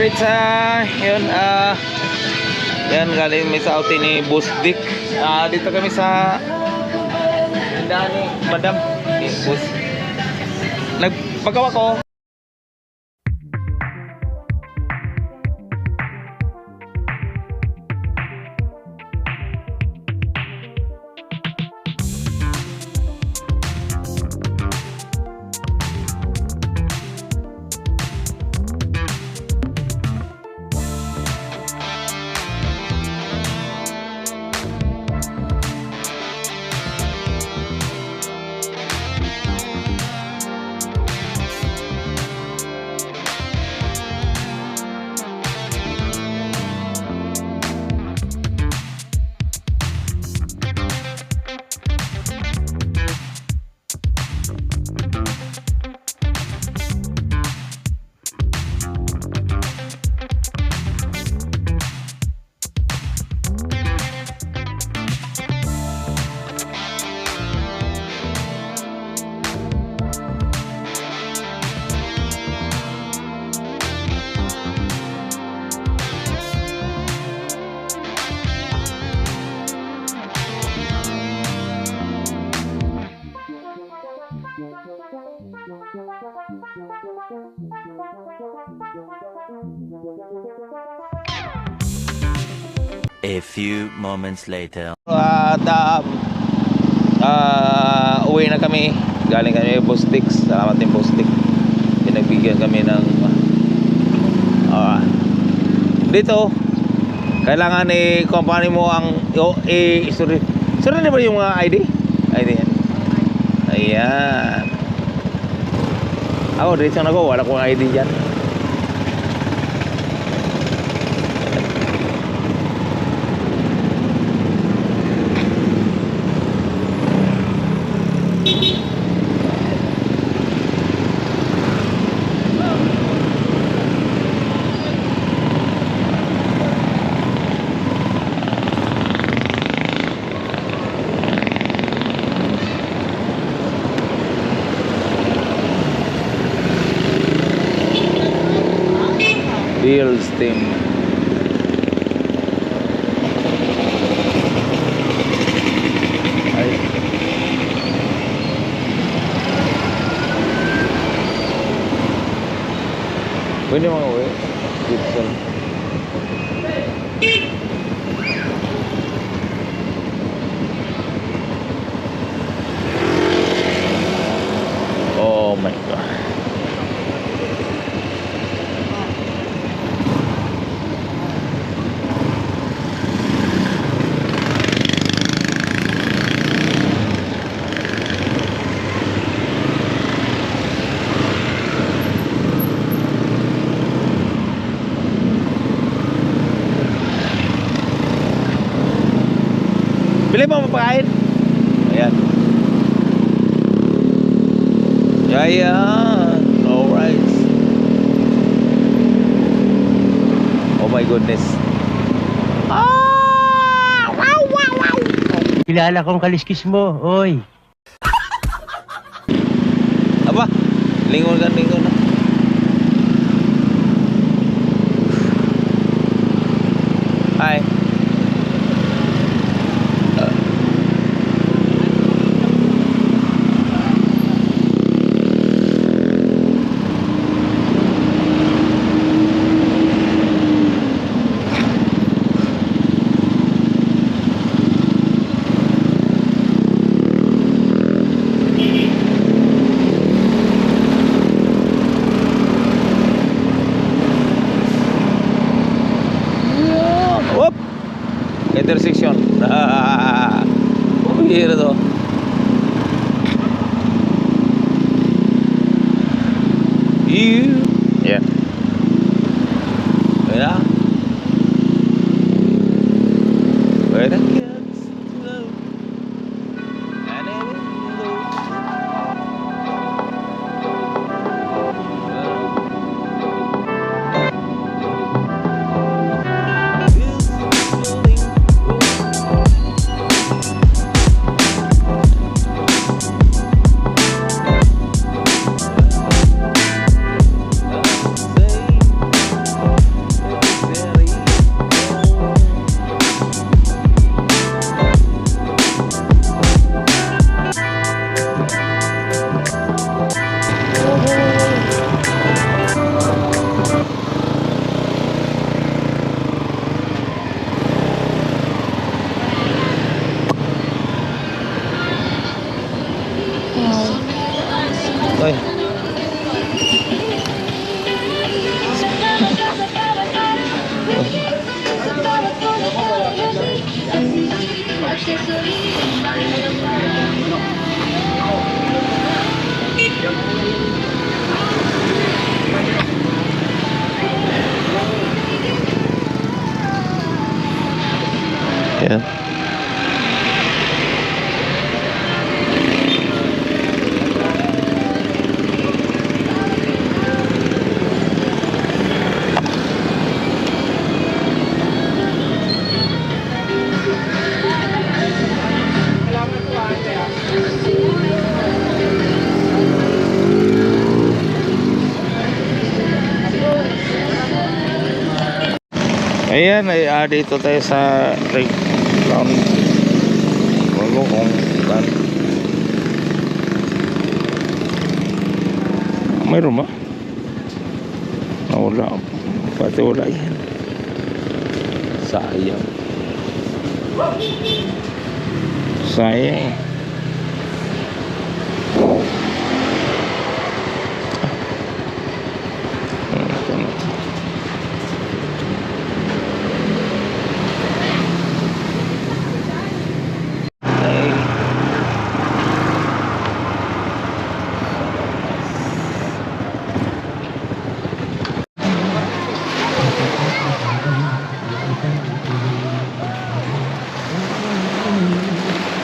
Maritza, yun, yan, galing may sa outing ni Boss Dick. Dito kami sa tindahan ni Madam. Boss. Nagpagawa ko. A few moments later. Uwi na kami. Galing kami Boss Dick. Salamat din Boss Dick. Pinagbigyan kami ng dito. Kailangan company mo ang sorry ba yung mga ID? ID yan. Ayan. Ako dito na ko. Wala kong ID dyan. Bills team. Ay. Pwede mga uwi. Gibson. Oh my God. Bili mo mapakain. Ayan. Ayan. Alright. Oh my goodness. Wow, wow, wow. Kilala kong kaliskis mo, oy. Aba, lingon na. Hi. Intersection. Bihira to. Yeah. Yeah. Where the kids go. And it will go. Ay. Ayan. Ayan, ay dito tayo sa ground. Walo kung saan. Mayroon ba? Wala. Pati wala yan. Sayang. Sayang. Ito na.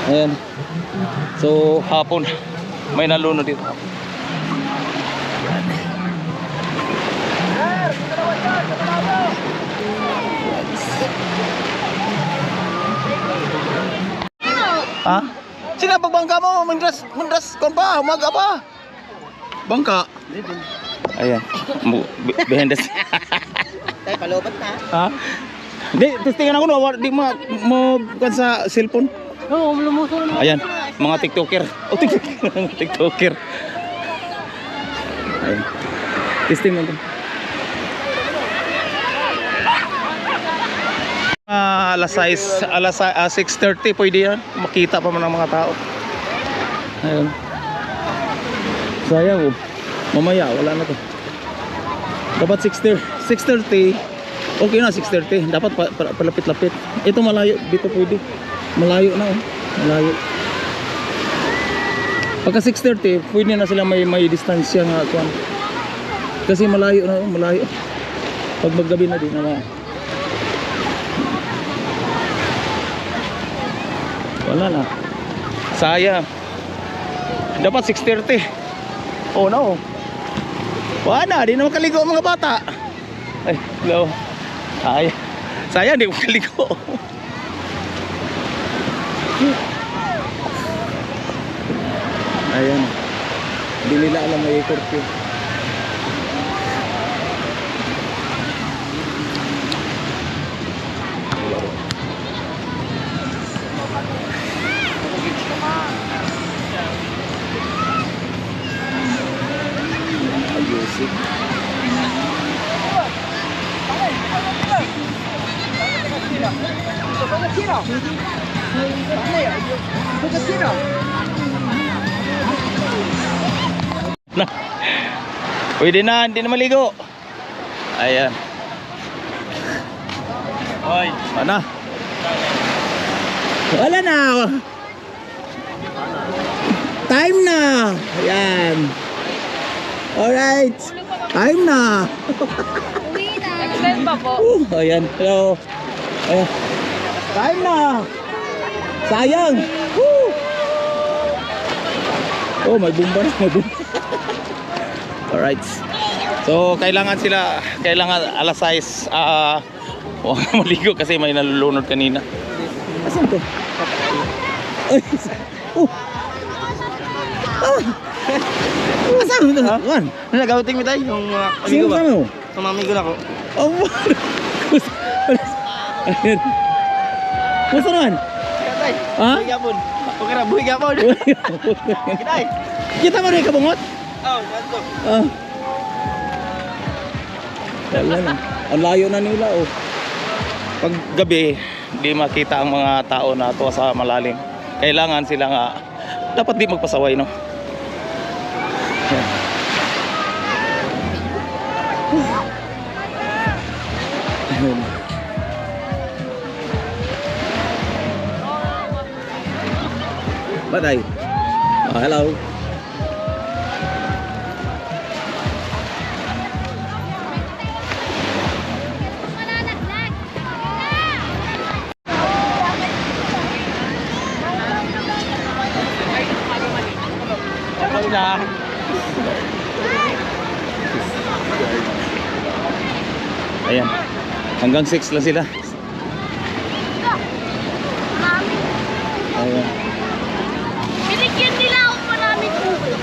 Ayan. So, hapon may nalunod dito. Ha? Sino pagbangka mo? Mundras kon pa, umaga pa. Bangka. Ayan. Behind the Tay, palobat na. Ha? Di, testingan ako no, di mo kan sa cellphone. Oo, lumusong na. Ayan, mga TikToker. Oh, TikToker. TikToker. Ayan. Testing natin. Alas 6:30 pwede yan. Makita pa man ang mga tao. Ayan. Sayang oh. Mamaya, wala na to. Dapat 6:30. Okay na, 6:30. Dapat palapit-lapit. Ito malayo, dito pwede. Malayo na oh. Malayo. Pagka 6:30, pwede na sila may distansya nga kuan. Kasi malayo na oh, malayo. Pag maggabi na din naman. Wala na. Sayang. Dapat 6:30. Oh no. Wala na, di na makaligo ang mga bata. Ay, hello. Sayang, di makaligo. Ayan. Hindi nila alam may curfew. Ayusin. Na. Pwede na, hindi na maligo. Ayan. Hoy, mana? Wala na. Time na. Ayan. Alright. Time na. Uwi na. Extend pa po. Ayan. Hello. Ayan. Time na. Sayang. Woo. Oh, may bumba na. May bumba. Alright. So, kailangan alas 6 maligo kasi may nalulunod kanina. Asan to? Ay, oh. Asan to? Wan. Nagawting mo tayo yung Sino ka mo? Sa mga amigo na ko. Oh, ayun. Gusto naman? Tay, Ha? buhay yapon. Okay na, buhay yapon. Kitay. Kita mo rin kabungot? Oh, ganito. Ah. Wala na. Ang layo na nila oh. Pag gabi, di makita ang mga tao na tuwa sa malalim. Kailangan sila nga dapat di magpasaway no. Ayun. Batay. Oh, hello. Ayan. Hanggang 6 lang sila. Ayan. Binigyan nila ako maraming buko.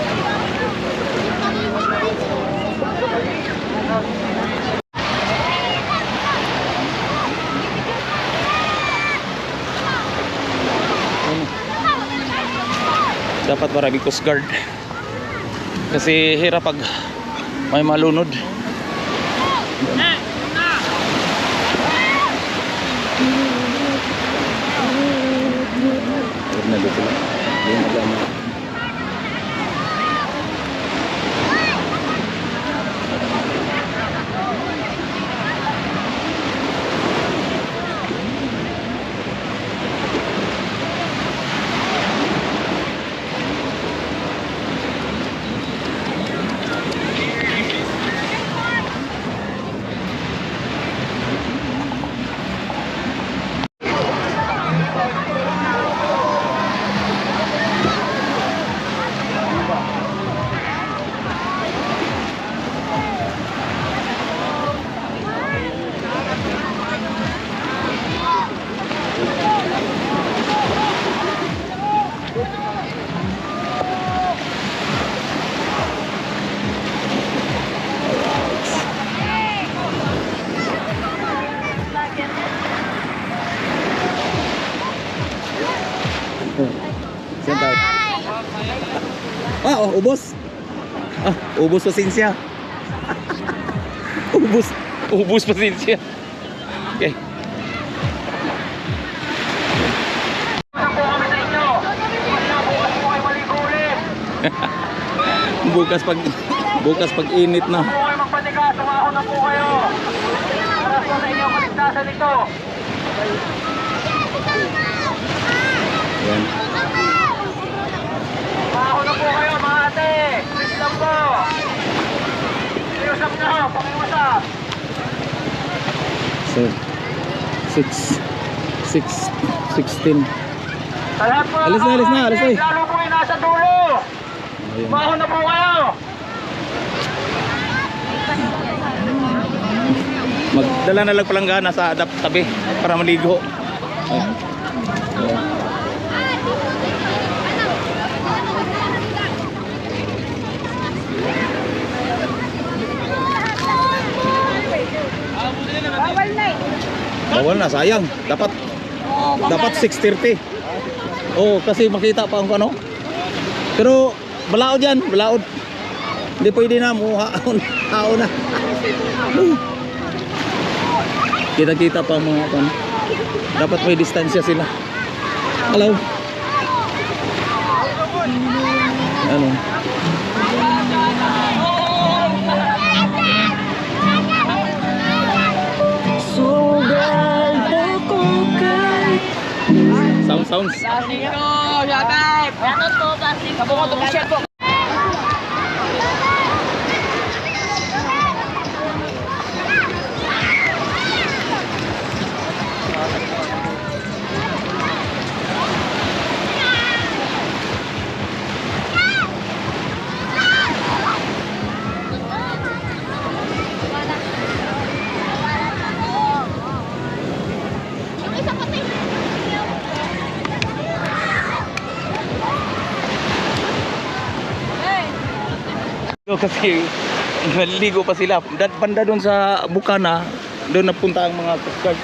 Dapat maraming coast guard. Kasi hirap pag may malunod. Na dito lang. Hindi magama. Saan tayo? Oh, ubos. Ubos pasensya. ubos pasensya. Okay. bukas pag init na. Yan. Ako na po kayo mga ate. Please lang po. Iusap nyo. Pakiusap. So 16. Sa lahat po. Alis na. Lalo po yung nasa dulo. Ayun. Baho na po kayo. Magdala na lang palanggana sa tabi para maligo. Ayun. Ayun. Bawal na, sayang. Dapat 6:30. Oh, kasi makita pa ang ano. Pero balaod yan, balaod. Hindi pwede na muhaon. Haon na. Kita-kita pa ang mga kan. Dapat may distansya sila. Hello. Ano? Sounds. Plastic ko. Yatay. Yatot po. Plastic. Kabungo to share po. Kasi naliligo pa sila. Banda doon sa Bukana, doon napunta ang mga coast guard.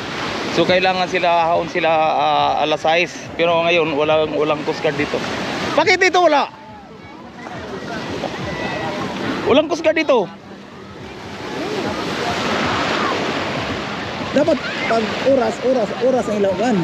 So kailangan sila haon sila alas 6. Pero ngayon walang coast guard dito. Bakit dito wala? Walang coast guard dito. Dapat pag oras ang ilawan.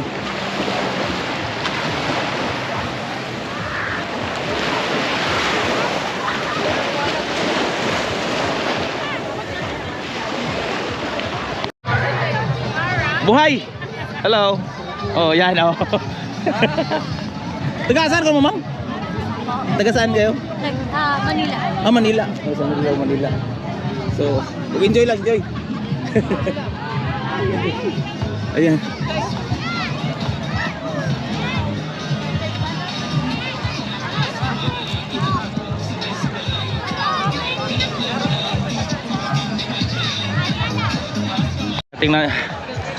Buhay! Hello! Oh, yan oh. Taga saan ka mo, ma'am? Taga saan kayo? Manila. Ah, Manila. Oh, sa Manila, Manila. So, enjoy lang, enjoy. Ayan.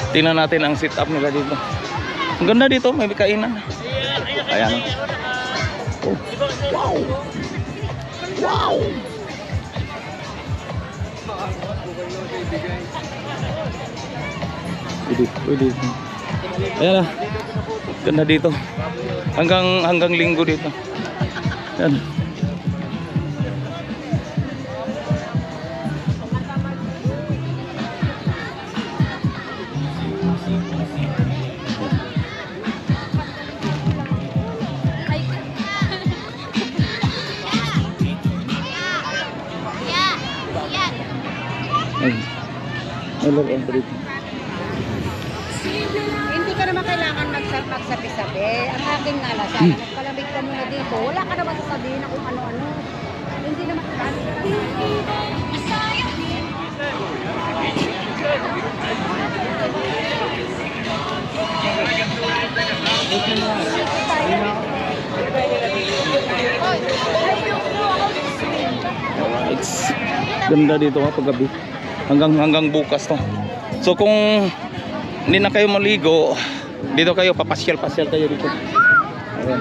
Tingnan natin ang setup nila dito. Ang ganda dito, may kainan. Ayan. Oh. Wow. Wow. Pwede. Ayan na. Ganda dito. Hanggang linggo dito. Ayan. Hindi ka naman kailangan magsabi-sabi. Ang akin nga lang, sana magpalamig ka muna dito. Wala ka naman sasabihin na kung ano-ano. Hindi naman It's ganda dito kapag gabi. Hanggang bukas to. So kung hindi na kayo maligo, dito kayo papasyal-pasyal kayo dito. Ayan.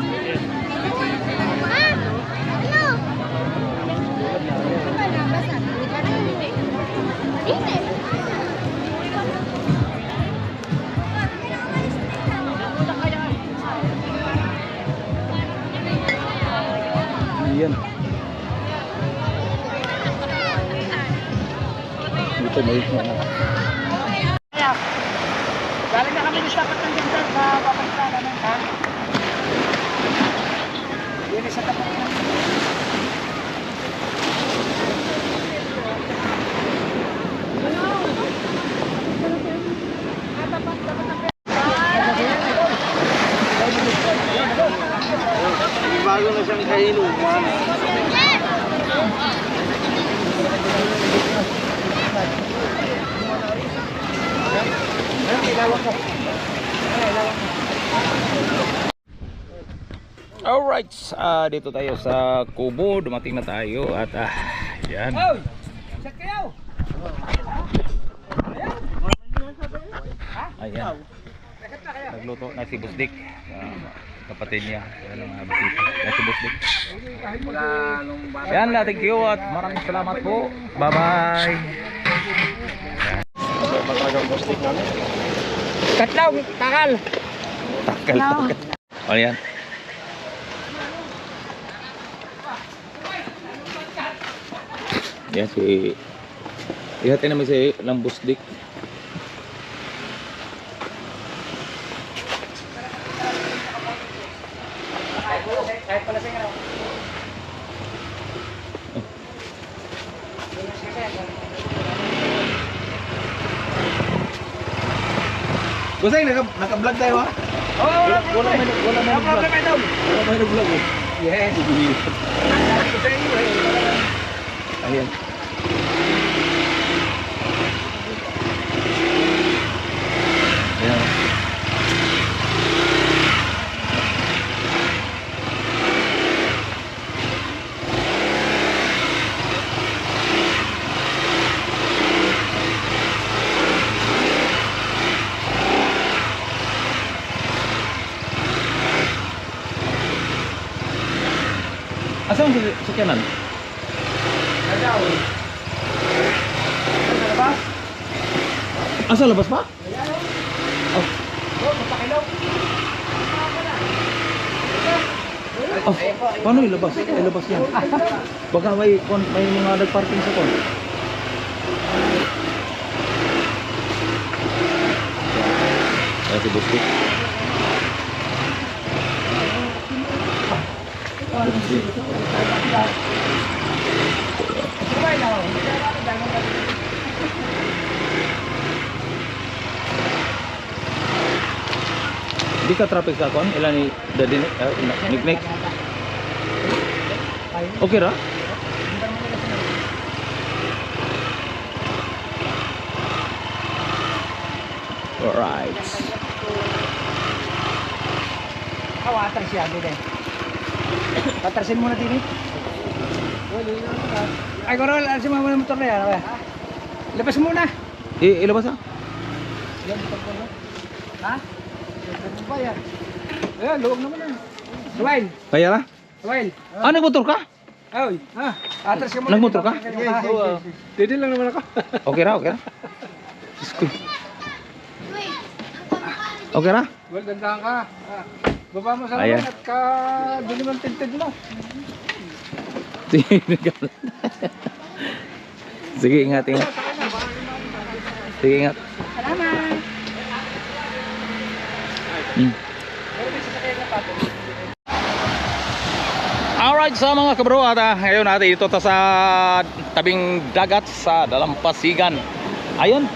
Ayan. Dito may galing na kami sa Patanggan sa Papansala ng ha? Yun sa tapat na. Bago na siyang kainuman. Alright, dito tayo sa Kubo. Dumating na tayo at yan. Ayan. Nagluto na si Busdik. Kapatid niya. Yan ang bisita. Yan si Busdik. Yan, thank you at maraming salamat po. Bye bye. Katlaw, takal. Takal. O yan. Yan si ihatin namin si Lambusdik. Kusay, naka-vlog tayo ha? Wala may nag-vlog eh. Yes. Ayan. Ayan. Asan ang sakyanan? Asa labas pa? Oh. Oh, paano ilabas? Ilabas yan. Baka may mga nagparking sa kon. Ayan si Bustik. Di ka traffic sa kon? Ilan ni daddy ni Nick? Okay ra? Alright. Atras siya, din. Atrasin muna din. Ay, Corol, alisin mo muna motor na yan. Okay? Labas muna. Ilabas ha? Ha? Ba yan? Ayan, luwag naman na. Suwail. Kaya ra? Suwail. Ah, nagmotor ka? Ay, ha? Atras ka muna. Nagmotor ka? Dito lang naman ako. Okay ra, okay ra. Diyos ko. Okay ra? Well, gandahan ka. Baba mo sa Ayan. naman at ka dilim ang tinted mo. Sige, ingat, ingat. Sige, ingat. Salamat. Alright, sa mga kabro, at ngayon natin ito sa tabing dagat sa Dalampasigan. Ayun.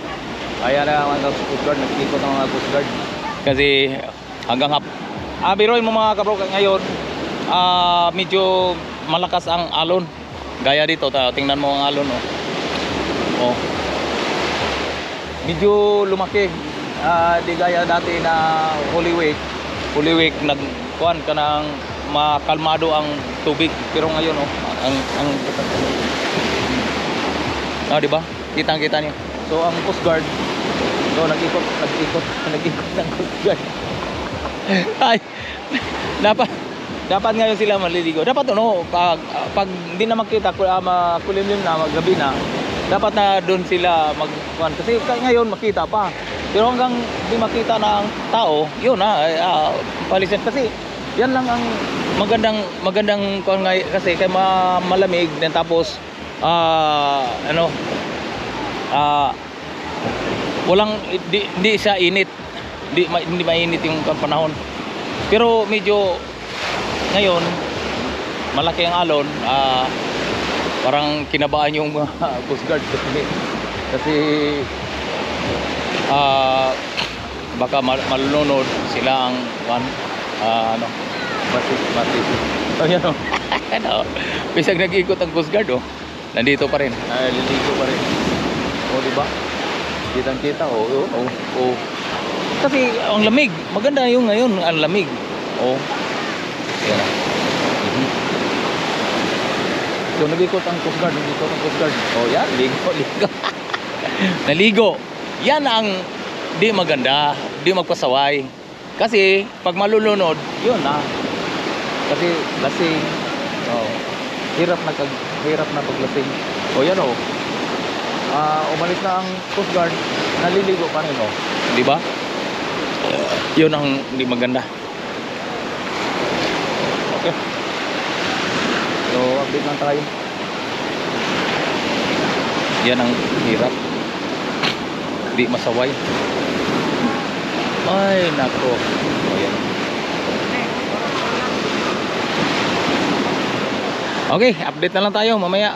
Ayan na mga Coast Guard, nagkikot ang mga Coast Guard. Kasi hanggang biruin mo mga kabro, ngayon medyo malakas ang alon. Gaya dito, tingnan mo ang alon, oh. Oh. Medyo lumaki. Di gaya dati na Holy Week nagkuhan ka ng makalmado ang tubig, pero ngayon di ba? Kitang-kita niyo. So ang Coast Guard, so nag-ikot ng Coast Guard. Ay, dapat ngayon sila maliligo. Dapat pag hindi na makita, makulimlim na, maggabi na, dapat na doon sila magkuhan. Kasi ngayon makita pa. Pero hanggang di makita ng tao, yun palisan. Kasi yan lang ang magandang kuhan kasi kay malamig din, tapos walang hindi siya init. Hindi mainit yung panahon. Pero medyo ngayon malaki ang alon, parang kinabahan yung Coast Guard kasi baka malunod sila ang batis. Oh, yan o. Pisag nag-ikot ang Coast Guard, oh. Nandito pa rin. Liligo pa rin. Oh, di ba? Kitang-kita, oh. Kasi ang lamig. Maganda yung ngayon, ang lamig. Oh. Yan. So, nag-ikot ang Coast Guard. Oh, yan. Ligo. Naligo. Yan ang di maganda, di magpasaway. Kasi pag malulunod, yun na. Kasi lasing. Oh. Hirap na paglasing. Oh, yan oh. Umalis na ang Coast Guard, naliligo pa rin oh. Di ba? Yun ang di maganda. Okay. So, update lang tayo. Yan ang hirap. Di masaway. Ay, nako. Ayan. Okay, update na lang tayo mamaya.